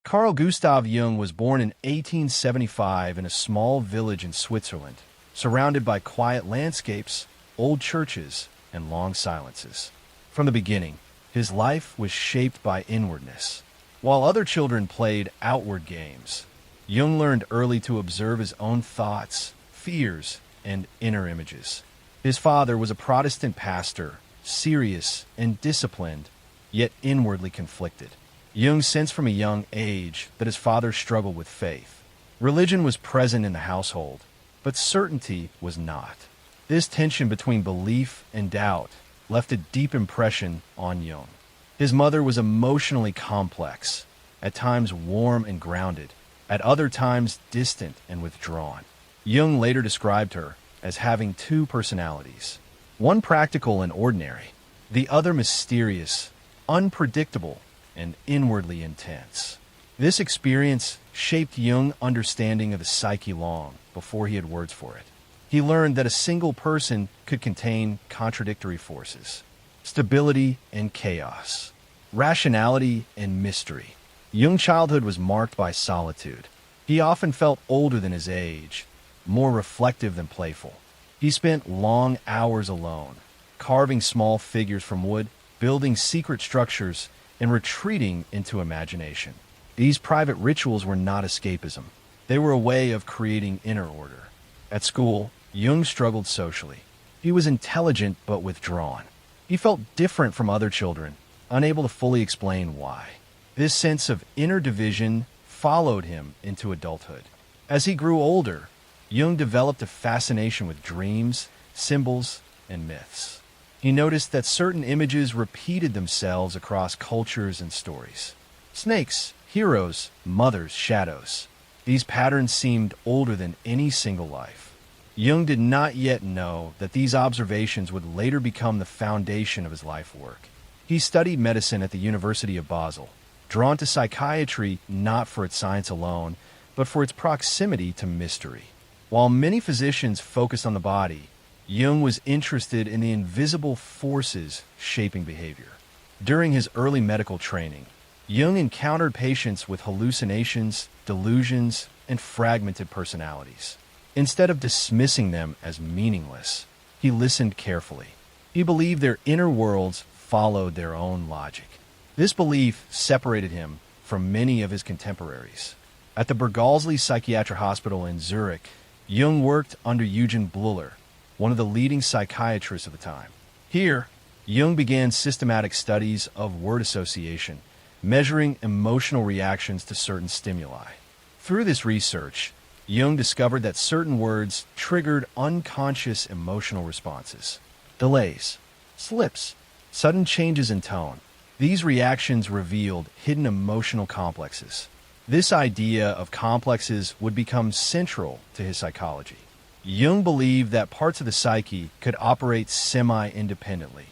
Carl Gustav Jung was born in 1875 in a small village in Switzerland, surrounded by quiet landscapes, old churches, and long silences. From the beginning, his life was shaped by inwardness. While other children played outward games, Jung learned early to observe his own thoughts, fears, and inner images. His father was a Protestant pastor, serious and disciplined, yet inwardly conflicted. Jung sensed from a young age that his father struggled with faith. Religion was present in the household, but certainty was not. This tension between belief and doubt left a deep impression on Jung. His mother was emotionally complex, at times warm and grounded, at other times distant and withdrawn. Jung later described her as having two personalities, one practical and ordinary, the other mysterious, unpredictable, and inwardly intense. This experience shaped Jung's understanding of the psyche long before he had words for it. He learned that a single person could contain contradictory forces, stability and chaos, rationality and mystery. Jung's childhood was marked by solitude. He often felt older than his age, more reflective than playful. He spent long hours alone, carving small figures from wood, building secret structures, and retreating into imagination. These private rituals were not escapism. They were a way of creating inner order. At school, Jung struggled socially. He was intelligent but withdrawn. He felt different from other children, unable to fully explain why. This sense of inner division followed him into adulthood. As he grew older, Jung developed a fascination with dreams, symbols, and myths. He noticed that certain images repeated themselves across cultures and stories. Snakes, heroes, mothers, shadows. These patterns seemed older than any single life. Jung did not yet know that these observations would later become the foundation of his life work. He studied medicine at the University of Basel, drawn to psychiatry not for its science alone, but for its proximity to mystery. While many physicians focused on the body, Jung was interested in the invisible forces shaping behavior. During his early medical training, Jung encountered patients with hallucinations, delusions, and fragmented personalities. Instead of dismissing them as meaningless, he listened carefully. He believed their inner worlds followed their own logic. This belief separated him from many of his contemporaries. At the Bergolsli Psychiatric Hospital in Zurich, Jung worked under Eugen Bleuler, one of the leading psychiatrists of the time. Here, Jung began systematic studies of word association, measuring emotional reactions to certain stimuli. Through this research, Jung discovered that certain words triggered unconscious emotional responses. Delays, slips, sudden changes in tone. These reactions revealed hidden emotional complexes. This idea of complexes would become central to his psychology. Jung believed that parts of the psyche could operate semi-independently,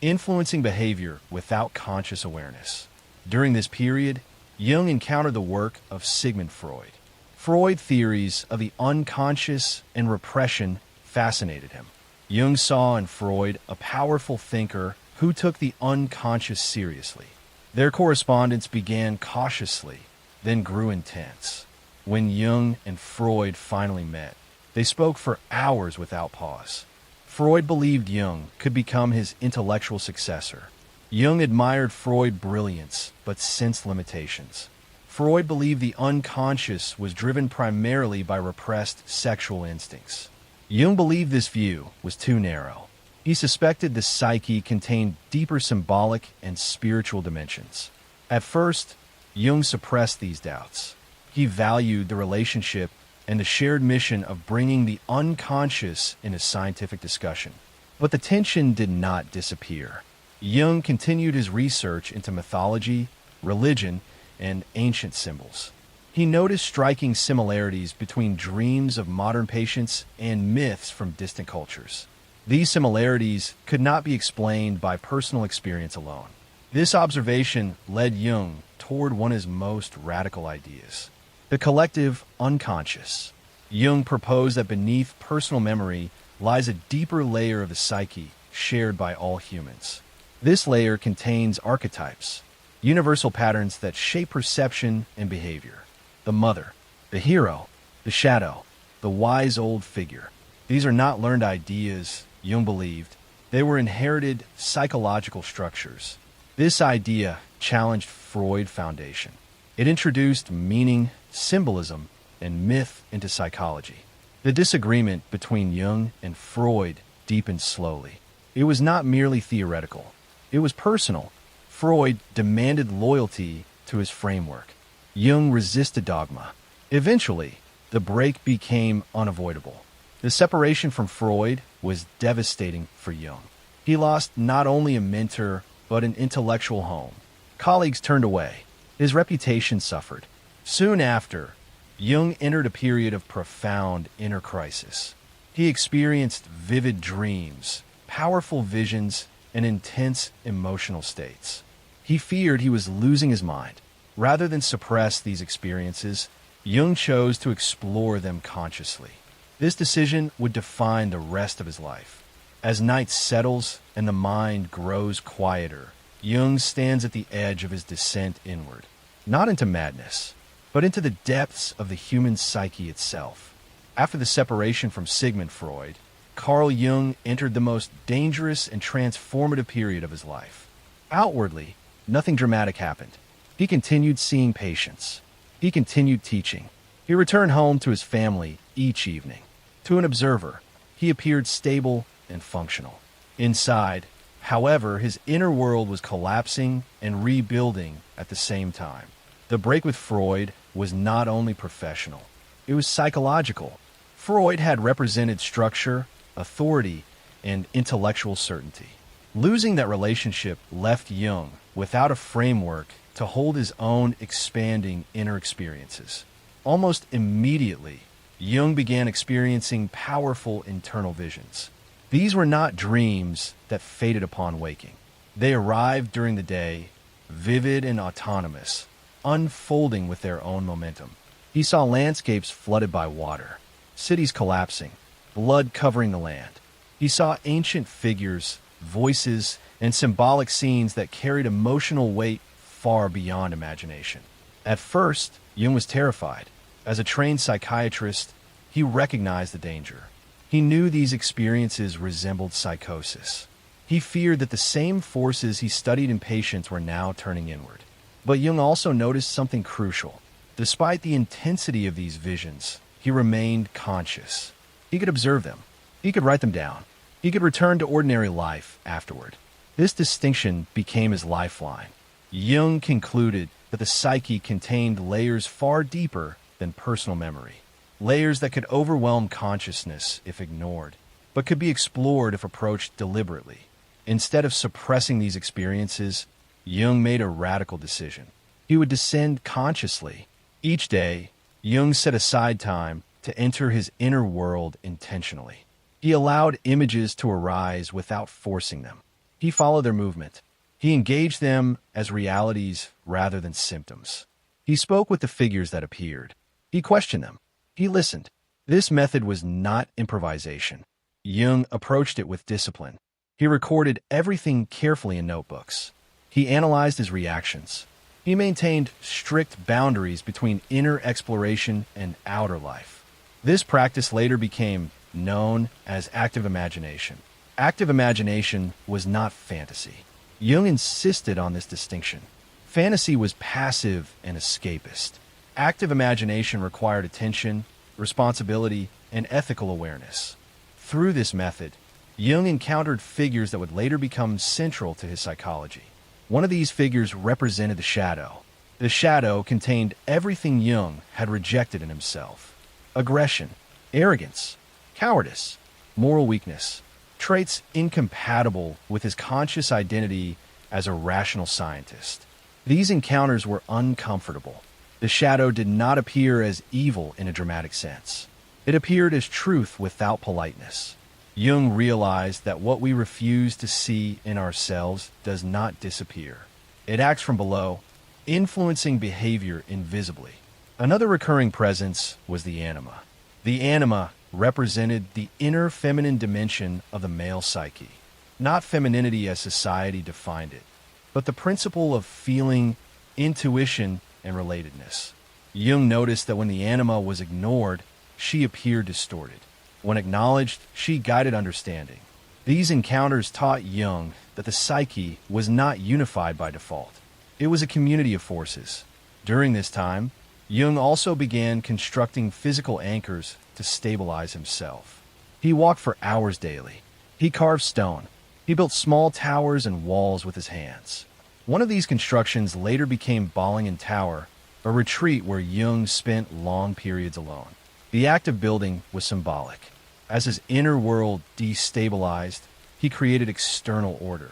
influencing behavior without conscious awareness. During this period, Jung encountered the work of Sigmund Freud. Freud's theories of the unconscious and repression fascinated him. Jung saw in Freud a powerful thinker who took the unconscious seriously. Their correspondence began cautiously, then grew intense. When Jung and Freud finally met, they spoke for hours without pause. Freud believed Jung could become his intellectual successor. Jung admired Freud's brilliance, but sensed limitations. Freud believed the unconscious was driven primarily by repressed sexual instincts. Jung believed this view was too narrow. He suspected the psyche contained deeper symbolic and spiritual dimensions. At first, Jung suppressed these doubts. He valued the relationship and the shared mission of bringing the unconscious into scientific discussion. But the tension did not disappear. Jung continued his research into mythology, religion, and ancient symbols. He noticed striking similarities between dreams of modern patients and myths from distant cultures. These similarities could not be explained by personal experience alone. This observation led Jung toward one of his most radical ideas: the collective unconscious. Jung proposed that beneath personal memory lies a deeper layer of the psyche shared by all humans. This layer contains archetypes, universal patterns that shape perception and behavior. The mother, the hero, the shadow, the wise old figure. These are not learned ideas, Jung believed. They were inherited psychological structures. This idea challenged Freud's foundation. It introduced meaning, symbolism, and myth into psychology. The disagreement between Jung and Freud deepened slowly. It was not merely theoretical. It was personal. Freud demanded loyalty to his framework. Jung resisted dogma. Eventually, the break became unavoidable. The separation from Freud was devastating for Jung. He lost not only a mentor, but an intellectual home. Colleagues turned away. His reputation suffered. Soon after, Jung entered a period of profound inner crisis. He experienced vivid dreams, powerful visions, and intense emotional states. He feared he was losing his mind. Rather than suppress these experiences, Jung chose to explore them consciously. This decision would define the rest of his life. As night settles and the mind grows quieter, Jung stands at the edge of his descent inward, not into madness, but into the depths of the human psyche itself. After the separation from Sigmund Freud, Carl Jung entered the most dangerous and transformative period of his life. Outwardly, nothing dramatic happened. He continued seeing patients. He continued teaching. He returned home to his family each evening. To an observer, he appeared stable and functional. Inside, however, his inner world was collapsing and rebuilding at the same time. The break with Freud was not only professional, it was psychological. Freud had represented structure, authority, and intellectual certainty. Losing that relationship left Jung without a framework to hold his own expanding inner experiences. Almost immediately, Jung began experiencing powerful internal visions. These were not dreams that faded upon waking. They arrived during the day, vivid and autonomous, unfolding with their own momentum. He saw landscapes flooded by water, cities collapsing, blood covering the land. He saw ancient figures, voices, and symbolic scenes that carried emotional weight far beyond imagination. At first, Jung was terrified. As a trained psychiatrist, he recognized the danger. He knew these experiences resembled psychosis. He feared that the same forces he studied in patients were now turning inward. But Jung also noticed something crucial. Despite the intensity of these visions, he remained conscious. He could observe them. He could write them down. He could return to ordinary life afterward. This distinction became his lifeline. Jung concluded that the psyche contained layers far deeper than personal memory, layers that could overwhelm consciousness if ignored, but could be explored if approached deliberately. Instead of suppressing these experiences, Jung made a radical decision. He would descend consciously. Each day, Jung set aside time to enter his inner world intentionally. He allowed images to arise without forcing them. He followed their movement. He engaged them as realities rather than symptoms. He spoke with the figures that appeared. He questioned them. He listened. This method was not improvisation. Jung approached it with discipline. He recorded everything carefully in notebooks. He analyzed his reactions. He maintained strict boundaries between inner exploration and outer life. This practice later became known as active imagination. Active imagination was not fantasy. Jung insisted on this distinction. Fantasy was passive and escapist. Active imagination required attention, responsibility, and ethical awareness. Through this method, Jung encountered figures that would later become central to his psychology. One of these figures represented the shadow. The shadow contained everything Jung had rejected in himself: aggression, arrogance, cowardice, moral weakness, traits incompatible with his conscious identity as a rational scientist. These encounters were uncomfortable. The shadow did not appear as evil in a dramatic sense. It appeared as truth without politeness. Jung realized that what we refuse to see in ourselves does not disappear. It acts from below, influencing behavior invisibly. Another recurring presence was the anima. The anima represented the inner feminine dimension of the male psyche. Not femininity as society defined it, but the principle of feeling, intuition, and relatedness. Jung noticed that when the anima was ignored, she appeared distorted. When acknowledged, she guided understanding. These encounters taught Jung that the psyche was not unified by default. It was a community of forces. During this time, Jung also began constructing physical anchors to stabilize himself. He walked for hours daily. He carved stone. He built small towers and walls with his hands. One of these constructions later became Ballingen Tower, a retreat where Jung spent long periods alone. The act of building was symbolic. As his inner world destabilized, he created external order.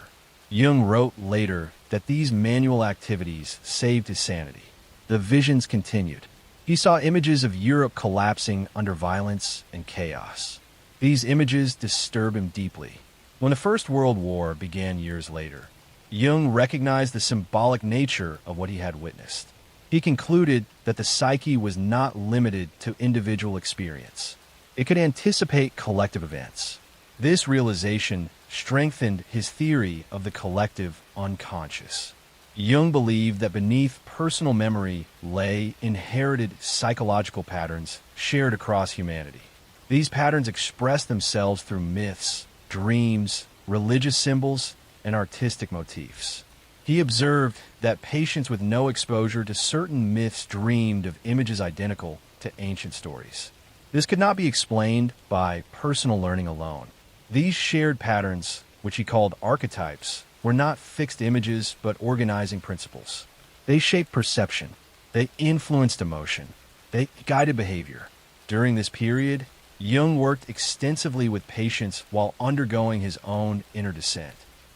Jung wrote later that these manual activities saved his sanity. The visions continued. He saw images of Europe collapsing under violence and chaos. These images disturbed him deeply. When the First World War began years later, Jung recognized the symbolic nature of what he had witnessed. He concluded that the psyche was not limited to individual experience. It could anticipate collective events. This realization strengthened his theory of the collective unconscious. Jung believed that beneath personal memory lay inherited psychological patterns shared across humanity. These patterns expressed themselves through myths, dreams, religious symbols, and artistic motifs. He observed that patients with no exposure to certain myths dreamed of images identical to ancient stories. This could not be explained by personal learning alone. These shared patterns, which he called archetypes, were not fixed images but organizing principles. They shaped perception. They influenced emotion. They guided behavior. During this period, Jung worked extensively with patients while undergoing his own inner descent.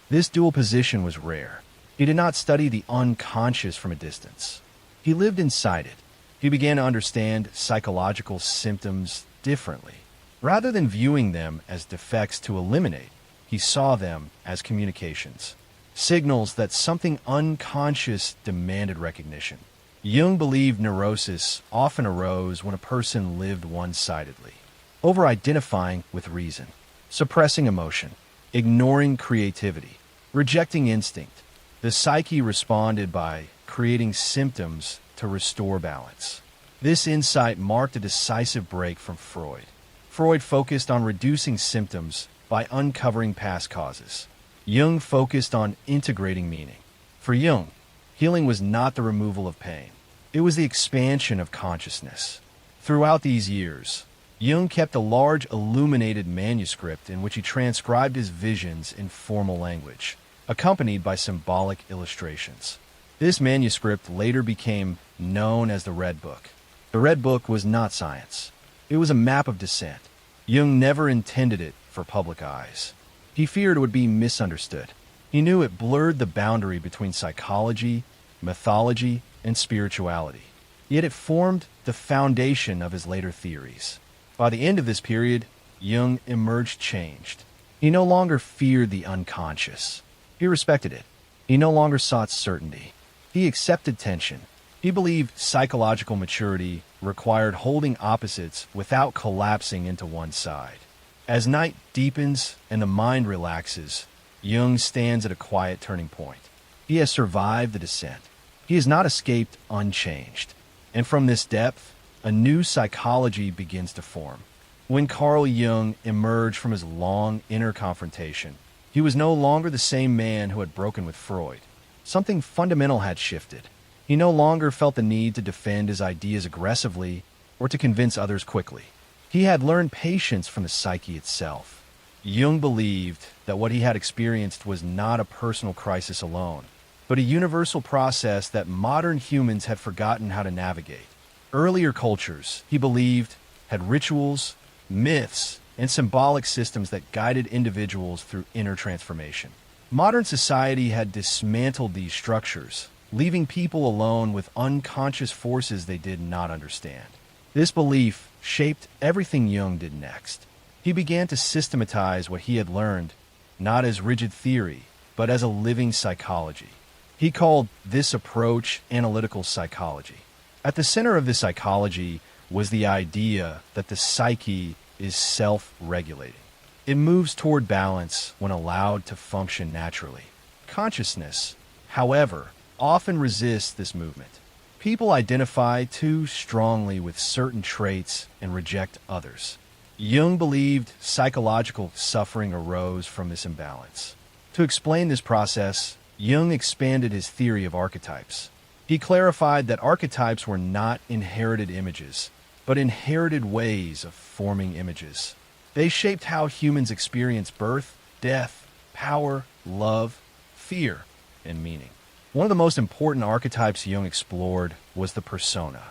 This dual position was rare. He did not study the unconscious from a distance. He lived inside it. He began to understand psychological symptoms differently. Rather than viewing them as defects to eliminate, he saw them as communications, signals that something unconscious demanded recognition. Jung believed neurosis often arose when a person lived one-sidedly, over-identifying with reason, suppressing emotion, ignoring creativity, rejecting instinct. The psyche responded by creating symptoms to restore balance. This insight marked a decisive break from Freud. Freud focused on reducing symptoms by uncovering past causes. Jung focused on integrating meaning. For Jung, healing was not the removal of pain. It was the expansion of consciousness. Throughout these years, Jung kept a large illuminated manuscript in which he transcribed his visions in formal language, accompanied by symbolic illustrations. This manuscript later became known as the Red Book. The Red Book was not science. It was a map of descent. Jung never intended it for public eyes. He feared it would be misunderstood. He knew it blurred the boundary between psychology, mythology, and spirituality. Yet it formed the foundation of his later theories. By the end of this period, Jung emerged changed. He no longer feared the unconscious. He respected it. He no longer sought certainty. He accepted tension. He believed psychological maturity required holding opposites without collapsing into one side. As night deepens and the mind relaxes, Jung stands at a quiet turning point. He has survived the descent. He has not escaped unchanged. And from this depth, a new psychology begins to form. When Carl Jung emerged from his long inner confrontation, he was no longer the same man who had broken with Freud. Something fundamental had shifted. He no longer felt the need to defend his ideas aggressively or to convince others quickly. He had learned patience from the psyche itself. Jung believed that what he had experienced was not a personal crisis alone, but a universal process that modern humans had forgotten how to navigate. Earlier cultures, he believed, had rituals, myths, and symbolic systems that guided individuals through inner transformation. Modern society had dismantled these structures, leaving people alone with unconscious forces they did not understand. This belief shaped everything Jung did next. He began to systematize what he had learned, not as rigid theory, but as a living psychology. He called this approach analytical psychology. At the center of this psychology was the idea that the psyche is self-regulating. It moves toward balance when allowed to function naturally. Consciousness, however, often resist this movement. People identify too strongly with certain traits and reject others. Jung believed psychological suffering arose from this imbalance. To explain this process, Jung expanded his theory of archetypes. He clarified that archetypes were not inherited images, but inherited ways of forming images. They shaped how humans experience birth, death, power, love, fear, and meaning. One of the most important archetypes Jung explored was the persona.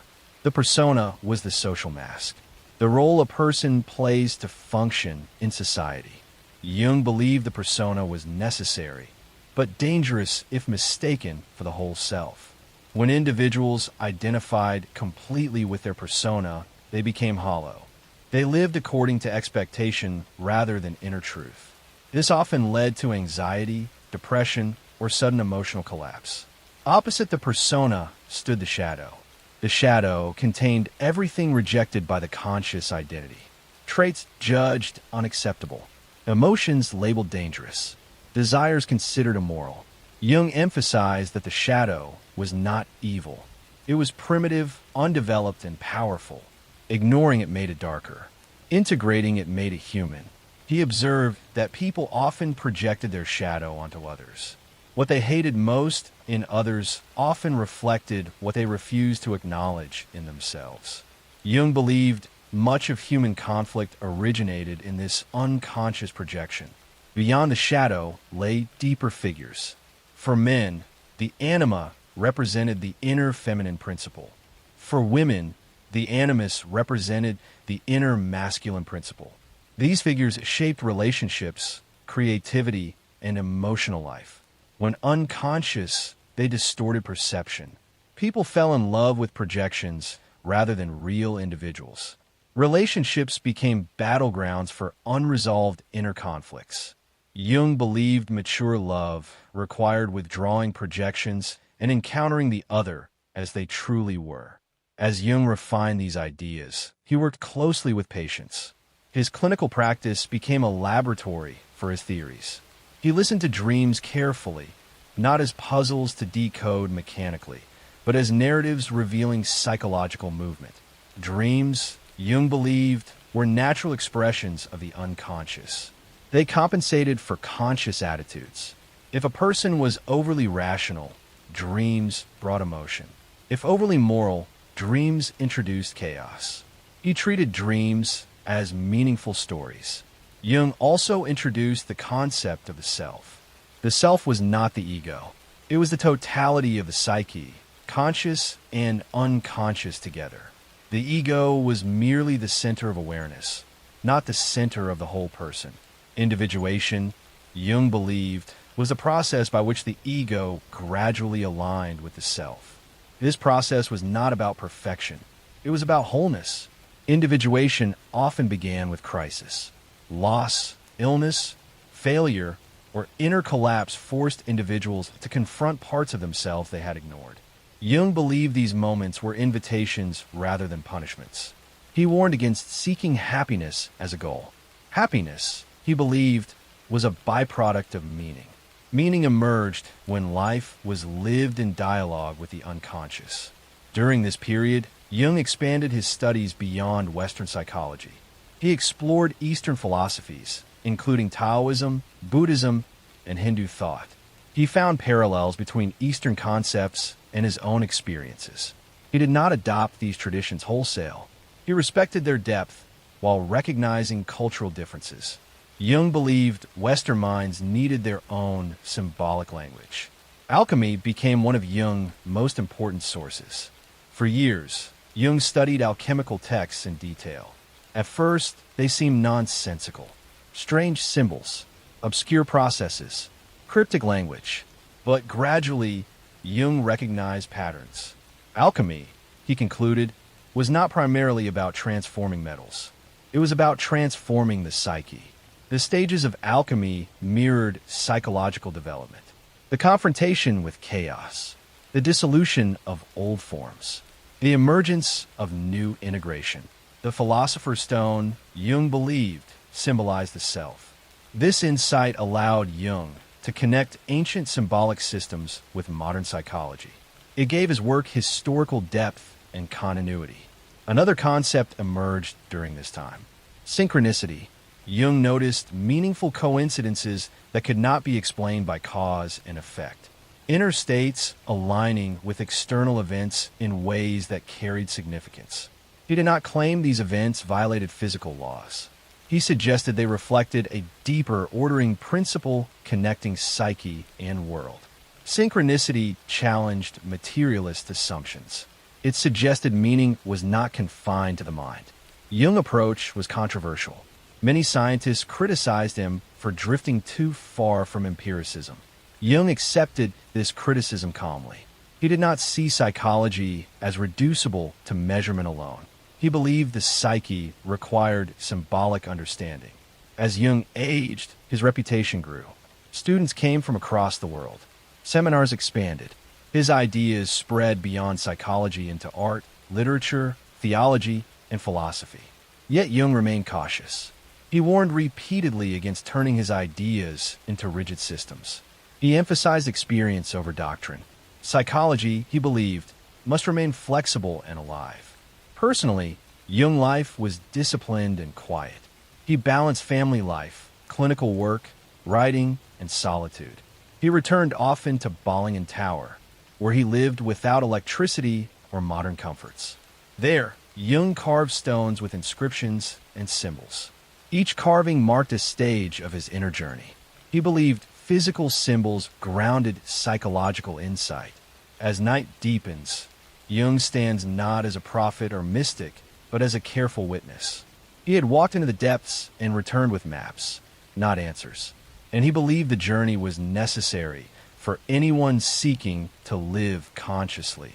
The persona was the social mask, the role a person plays to function in society. Jung believed the persona was necessary, but dangerous if mistaken for the whole self. When individuals identified completely with their persona, they became hollow. They lived according to expectation rather than inner truth. This often led to anxiety, depression, or sudden emotional collapse. Opposite the persona stood the shadow. The shadow contained everything rejected by the conscious identity. Traits judged unacceptable. Emotions labeled dangerous. Desires considered immoral. Jung emphasized that the shadow was not evil. It was primitive, undeveloped, and powerful. Ignoring it made it darker. Integrating it made it human. He observed that people often projected their shadow onto others. What they hated most in others often reflected what they refused to acknowledge in themselves. Jung believed much of human conflict originated in this unconscious projection. Beyond the shadow lay deeper figures. For men, the anima represented the inner feminine principle. For women, the animus represented the inner masculine principle. These figures shaped relationships, creativity, and emotional life. When unconscious, they distorted perception. People fell in love with projections rather than real individuals. Relationships became battlegrounds for unresolved inner conflicts. Jung believed mature love required withdrawing projections and encountering the other as they truly were. As Jung refined these ideas, he worked closely with patients. His clinical practice became a laboratory for his theories. He listened to dreams carefully, not as puzzles to decode mechanically, but as narratives revealing psychological movement. Dreams, Jung believed, were natural expressions of the unconscious. They compensated for conscious attitudes. If a person was overly rational, dreams brought emotion. If overly moral, dreams introduced chaos. He treated dreams as meaningful stories. Jung also introduced the concept of the self. The self was not the ego. It was the totality of the psyche, conscious and unconscious together. The ego was merely the center of awareness, not the center of the whole person. Individuation, Jung believed, was a process by which the ego gradually aligned with the self. This process was not about perfection. It was about wholeness. Individuation often began with crisis. Loss, illness, failure, or inner collapse forced individuals to confront parts of themselves they had ignored. Jung believed these moments were invitations rather than punishments. He warned against seeking happiness as a goal. Happiness, he believed, was a byproduct of meaning. Meaning emerged when life was lived in dialogue with the unconscious. During this period, Jung expanded his studies beyond Western psychology. He explored Eastern philosophies, including Taoism, Buddhism, and Hindu thought. He found parallels between Eastern concepts and his own experiences. He did not adopt these traditions wholesale. He respected their depth while recognizing cultural differences. Jung believed Western minds needed their own symbolic language. Alchemy became one of Jung's most important sources. For years, Jung studied alchemical texts in detail. At first, they seemed nonsensical. Strange symbols, obscure processes, cryptic language. But gradually, Jung recognized patterns. Alchemy, he concluded, was not primarily about transforming metals. It was about transforming the psyche. The stages of alchemy mirrored psychological development. The confrontation with chaos, the dissolution of old forms, the emergence of new integration. The philosopher's stone, Jung believed, symbolized the self. This insight allowed Jung to to connect ancient symbolic systems with modern psychology. It gave his work historical depth and continuity. Another concept emerged during this time: synchronicity. Jung noticed meaningful coincidences that could not be explained by cause and effect. Inner states aligning with external events in ways that carried significance. He did not claim these events violated physical laws. He suggested they reflected a deeper ordering principle connecting psyche and world. Synchronicity challenged materialist assumptions. It suggested meaning was not confined to the mind. Jung's approach was controversial. Many scientists criticized him for drifting too far from empiricism. Jung accepted this criticism calmly. He did not see psychology as reducible to measurement alone. He believed the psyche required symbolic understanding. As Jung aged, his reputation grew. Students came from across the world. Seminars expanded. His ideas spread beyond psychology into art, literature, theology, and philosophy. Yet Jung remained cautious. He warned repeatedly against turning his ideas into rigid systems. He emphasized experience over doctrine. Psychology, he believed, must remain flexible and alive. Personally, Jung's life was disciplined and quiet. He balanced family life, clinical work, writing, and solitude. He returned often to Bollingen Tower, where he lived without electricity or modern comforts. There, Jung carved stones with inscriptions and symbols. Each carving marked a stage of his inner journey. He believed physical symbols grounded psychological insight. As night deepens, Jung stands not as a prophet or mystic, but as a careful witness. He had walked into the depths and returned with maps, not answers. And he believed the journey was necessary for anyone seeking to live consciously.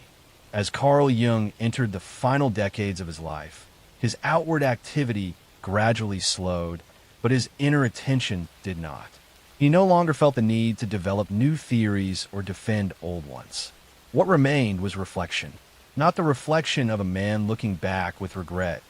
As Carl Jung entered the final decades of his life, his outward activity gradually slowed, but his inner attention did not. He no longer felt the need to develop new theories or defend old ones. What remained was reflection, not the reflection of a man looking back with regret,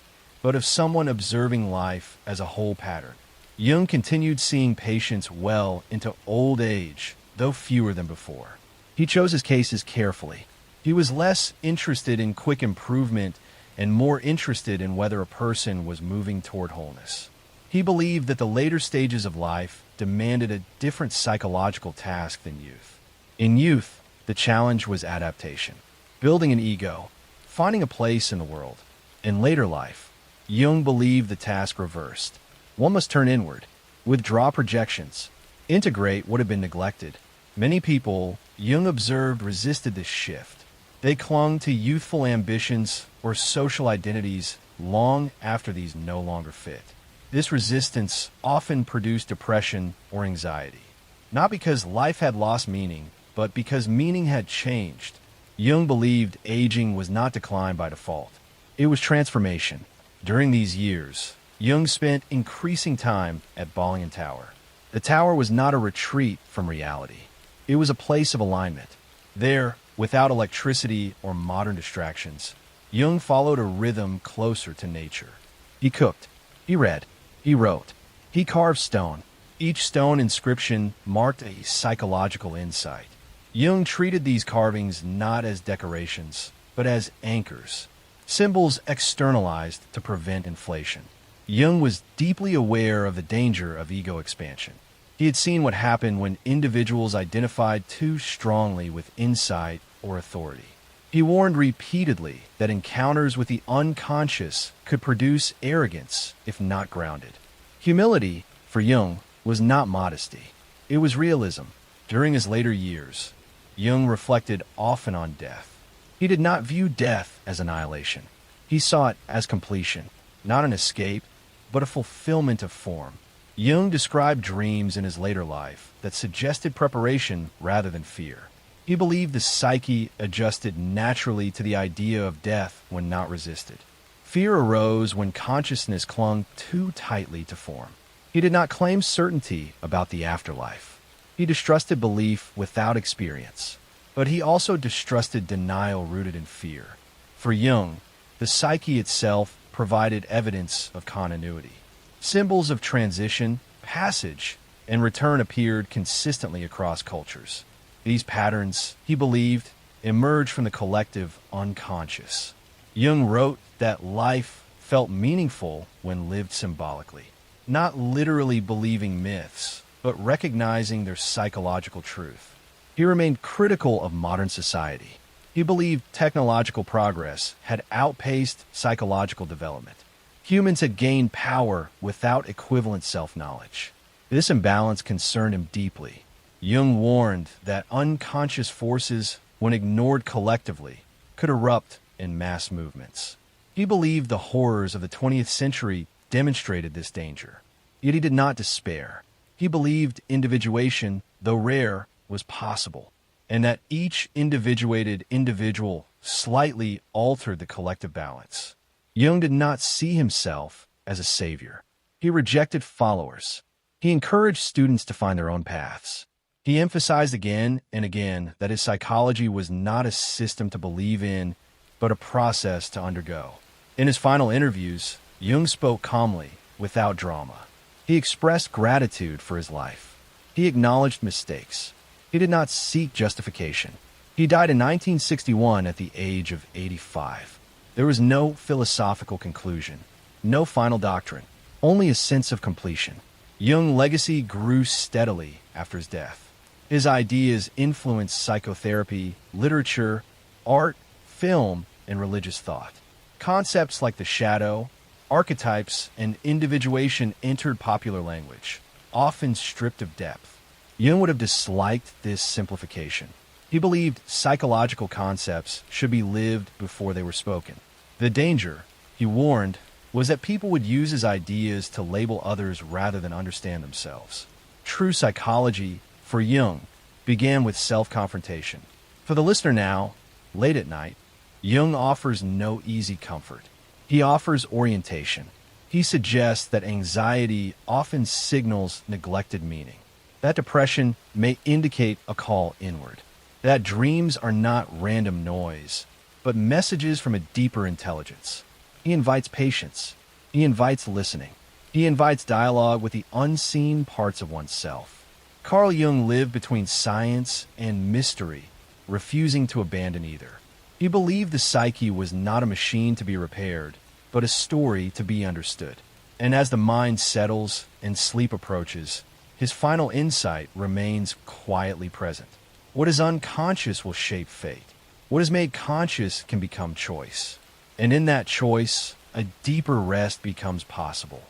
but of someone observing life as a whole pattern. Jung continued seeing patients well into old age, though fewer than before. He chose his cases carefully. He was less interested in quick improvement and more interested in whether a person was moving toward wholeness. He believed that the later stages of life demanded a different psychological task than youth. In youth, the challenge was adaptation, building an ego, finding a place in the world. In later life, Jung believed the task reversed. One must turn inward, withdraw projections, integrate what had been neglected. Many people, Jung observed, resisted this shift. They clung to youthful ambitions or social identities long after these no longer fit. This resistance often produced depression or anxiety, not because life had lost meaning, but because meaning had changed. Jung believed aging was not decline by default. It was transformation. During these years, Jung spent increasing time at Bollingen Tower. The tower was not a retreat from reality. It was a place of alignment. There, without electricity or modern distractions, Jung followed a rhythm closer to nature. He cooked. He read. He wrote. He carved stone. Each stone inscription marked a psychological insight. Jung treated these carvings not as decorations, but as anchors, symbols externalized to prevent inflation. Jung was deeply aware of the danger of ego expansion. He had seen what happened when individuals identified too strongly with insight or authority. He warned repeatedly that encounters with the unconscious could produce arrogance if not grounded. Humility, for Jung, was not modesty. It was realism. During his later years, Jung reflected often on death. He did not view death as annihilation. He saw it as completion, not an escape, but a fulfillment of form. Jung described dreams in his later life that suggested preparation rather than fear. He believed the psyche adjusted naturally to the idea of death when not resisted. Fear arose when consciousness clung too tightly to form. He did not claim certainty about the afterlife. He distrusted belief without experience, but he also distrusted denial rooted in fear. For Jung, the psyche itself provided evidence of continuity. Symbols of transition, passage, and return appeared consistently across cultures. These patterns, he believed, emerged from the collective unconscious. Jung wrote that life felt meaningful when lived symbolically, not literally believing myths, but recognizing their psychological truth. He remained critical of modern society. He believed technological progress had outpaced psychological development. Humans had gained power without equivalent self-knowledge. This imbalance concerned him deeply. Jung warned that unconscious forces, when ignored collectively, could erupt in mass movements. He believed the horrors of the 20th century demonstrated this danger. Yet he did not despair. He believed individuation, though rare, was possible, and that each individuated individual slightly altered the collective balance. Jung did not see himself as a savior. He rejected followers. He encouraged students to find their own paths. He emphasized again and again that his psychology was not a system to believe in, but a process to undergo. In his final interviews, Jung spoke calmly, without drama. He expressed gratitude for his life. He acknowledged mistakes. He did not seek justification. He died in 1961 at the age of 85. There was no philosophical conclusion, no final doctrine, only a sense of completion. Jung's legacy grew steadily after his death. His ideas influenced psychotherapy, literature, art, film, and religious thought. Concepts like the shadow, archetypes, and individuation entered popular language, often stripped of depth. Jung would have disliked this simplification. He believed psychological concepts should be lived before they were spoken. The danger, he warned, was that people would use his ideas to label others rather than understand themselves. True psychology, for Jung, began with self-confrontation. For the listener now, late at night, Jung offers no easy comfort. He offers orientation. He suggests that anxiety often signals neglected meaning, that depression may indicate a call inward, that dreams are not random noise, but messages from a deeper intelligence. He invites patience. He invites listening. He invites dialogue with the unseen parts of oneself. Carl Jung lived between science and mystery, refusing to abandon either. He believed the psyche was not a machine to be repaired, but a story to be understood. And as the mind settles and sleep approaches, his final insight remains quietly present. What is unconscious will shape fate. What is made conscious can become choice. And in that choice, a deeper rest becomes possible.